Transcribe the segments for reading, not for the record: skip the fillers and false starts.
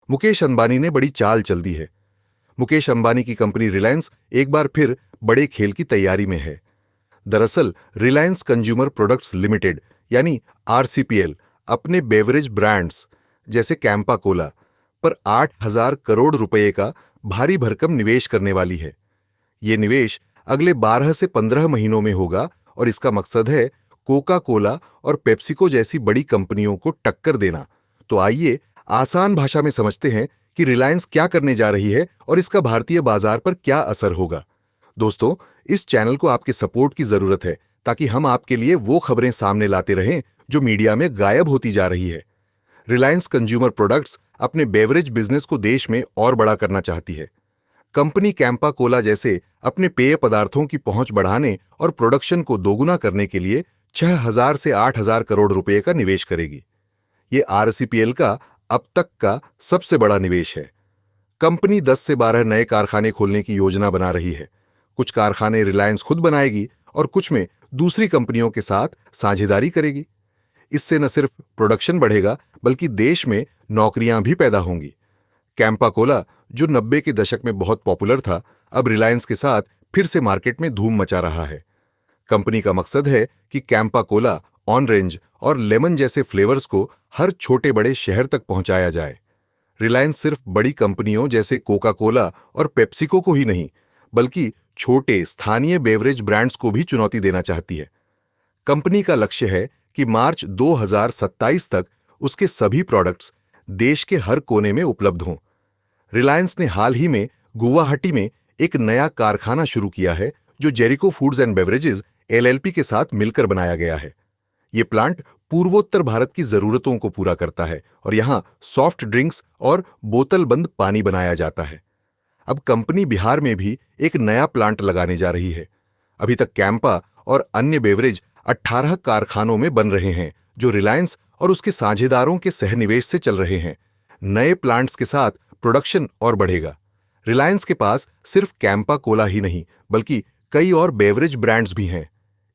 मुकेश अंबानी ने बड़ी चाल चल दी है। मुकेश अंबानी की कंपनी रिलायंस एक बार फिर बड़े खेल की तैयारी में है। दरअसल रिलायंस कंज्यूमर प्रोडक्ट्स लिमिटेड यानी आरसीपीएल अपने बेवरेज ब्रांड्स जैसे कैंपा कोला पर 8,000 करोड़ रुपए का भारी भरकम निवेश करने वाली है। ये निवेश अगले 12 से 15 महीनों में होगा और इसका मकसद है कोका कोला और पेप्सिको जैसी बड़ी कंपनियों को टक्कर देना। तो आइए आसान भाषा में समझते हैं कि रिलायंस क्या करने जा रही है और इसका भारतीय बाजार पर क्या असर होगा। दोस्तों, इस चैनल को आपके सपोर्ट की जरूरत है ताकि हम आपके लिए वो खबरें सामने लाते रहें जो मीडिया में गायब होती जा रही है। रिलायंस कंज्यूमर प्रोडक्ट्स अपने बेवरेज बिजनेस को देश में और बड़ा करना चाहती है। कंपनी कैंपा कोला जैसे अपने पेय पदार्थों की पहुंच बढ़ाने और प्रोडक्शन को दोगुना करने के लिए 6,000 से 8,000 करोड़ रुपए का निवेश करेगी। ये आरसीपीएल का अब तक का सबसे बड़ा निवेश है। कंपनी 10 से 12 नए कारखाने खोलने की योजना बना रही है। कुछ कारखाने रिलायंस खुद बनाएगी और कुछ में दूसरी कंपनियों के साथ साझेदारी करेगी। इससे न सिर्फ प्रोडक्शन बढ़ेगा बल्कि देश में नौकरियां भी पैदा होंगी। कैंपा कोला जो 90 के दशक में बहुत पॉपुलर था, अब रिलायंस के साथ फिर से मार्केट में धूम मचा रहा है। कंपनी का मकसद है कि कैंपा कोला, ऑरेंज और लेमन जैसे फ्लेवर्स को हर छोटे बड़े शहर तक पहुंचाया जाए। रिलायंस सिर्फ बड़ी कंपनियों जैसे कोका कोला और पेप्सिको को ही नहीं, बल्कि छोटे स्थानीय बेवरेज ब्रांड्स को भी चुनौती देना चाहती है। कंपनी का लक्ष्य है कि मार्च 2027 तक उसके सभी प्रोडक्ट्स देश के हर कोने में उपलब्ध हों। रिलायंस ने हाल ही में गुवाहाटी में एक नया कारखाना शुरू किया है जो Jericho foods and beverages LLP के साथ मिलकर बनाया गया है। ये प्लांट पूर्वोत्तर भारत की जरूरतों को पूरा करता है और यहां सॉफ्ट ड्रिंक्स और बोतलबंद पानी बनाया जाता है। अब कंपनी बिहार में भी एक नया प्लांट लगाने जा रही है। अभी तक कैंपा और अन्य बेवरेज 18 कारखानों में बन रहे हैं जो रिलायंस और उसके साझेदारों के सहनिवेश से चल रहे हैं। नए प्लांट्स के साथ प्रोडक्शन और बढ़ेगा। रिलायंस के पास सिर्फ कैंपा कोला ही नहीं बल्कि कई और बेवरेज ब्रांड्स भी हैं।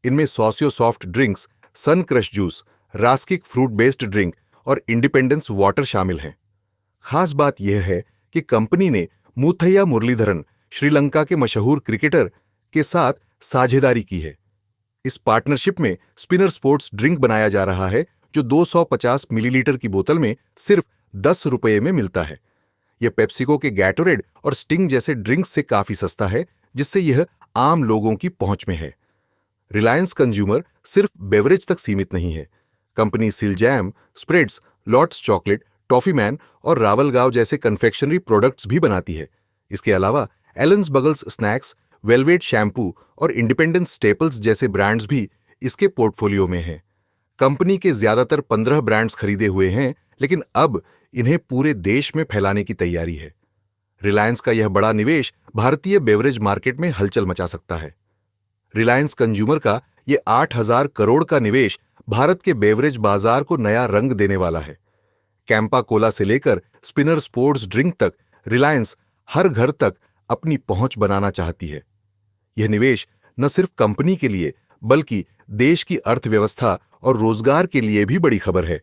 इनमें Sosyo soft drinks, Sun Crush juice, Raskik fruit based drink और इंडिपेंडेंस वाटर शामिल हैं। खास बात यह है कि कंपनी ने मुथैया मुरलीधरन, श्रीलंका के मशहूर क्रिकेटर, के साथ साझेदारी की है। इस पार्टनरशिप में स्पिनर स्पोर्ट्स ड्रिंक बनाया जा रहा है जो 250 मिलीलीटर की बोतल में सिर्फ 10 रुपये में मिलता है। यह पेप्सिको के गैटोरेड और स्टिंग जैसे ड्रिंक्स से काफी सस्ता है, जिससे यह आम लोगों की पहुंच में है। रिलायंस कंज्यूमर सिर्फ बेवरेज तक सीमित नहीं है। कंपनी सिल jam, spreads, lots chocolate, toffee man और रावलगांव जैसे कन्फेक्शनरी प्रोडक्ट्स भी बनाती है। इसके अलावा एलन्स बगल्स स्नैक्स, वेलवेट शैम्पू और इंडिपेंडेंस स्टेपल्स जैसे ब्रांड्स भी इसके पोर्टफोलियो में हैं। कंपनी के ज्यादातर 15 ब्रांड्स खरीदे हुए हैं, लेकिन अब इन्हें पूरे देश में फैलाने की तैयारी है। रिलायंस का यह बड़ा निवेश भारतीय बेवरेज मार्केट में हलचल मचा सकता है। रिलायंस कंज्यूमर का यह 8,000 करोड़ का निवेश भारत के बेवरेज बाजार को नया रंग देने वाला है। कैंपा कोला से लेकर स्पिनर स्पोर्ट्स ड्रिंक तक रिलायंस हर घर तक अपनी पहुंच बनाना चाहती है। यह निवेश न सिर्फ कंपनी के लिए बल्कि देश की अर्थव्यवस्था और रोजगार के लिए भी बड़ी खबर है।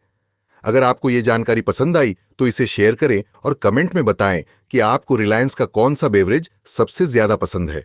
अगर आपको यह जानकारी पसंद आई तो इसे शेयर करें और कमेंट में बताएं कि आपको रिलायंस का कौन सा बेवरेज सबसे ज्यादा पसंद है।